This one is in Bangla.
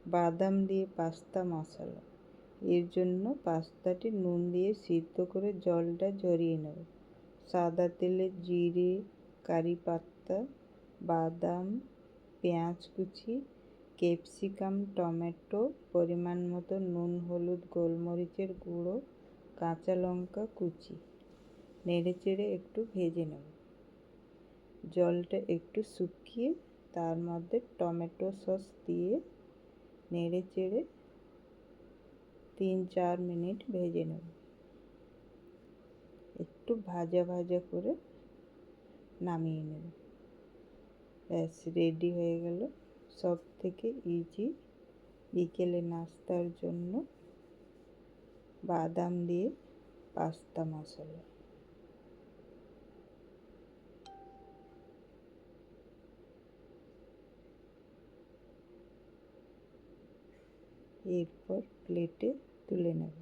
বাদাম দিয়ে পাস্তা মশলা। এর জন্য পাস্তাটি নুন দিয়ে সিদ্ধ করে জলটা ঝরিয়ে নেব। সাদা তেলে জিরে, কারি পাতা, বাদাম, পেঁয়াজ কুচি, ক্যাপসিকাম, টমেটো, পরিমাণ মতো নুন, হলুদ, গোলমরিচের গুঁড়ো, কাঁচা লঙ্কা কুচি নেড়েচেড়ে একটু ভেজে নেব। জলটা একটু শুকিয়ে তার মধ্যে টমেটো সস দিয়ে নেড়েচেড়ে 3-4 মিনিট ভেজে নেব। একটু ভাজা ভাজা করে নামিয়ে নেব। ব্যাস রেডি হয়ে গেল সব থেকে ইজি বিকেলে নাস্তার জন্য বাদাম দিয়ে পাস্তা মশলা। এরপর প্লেটে তুলে নেব।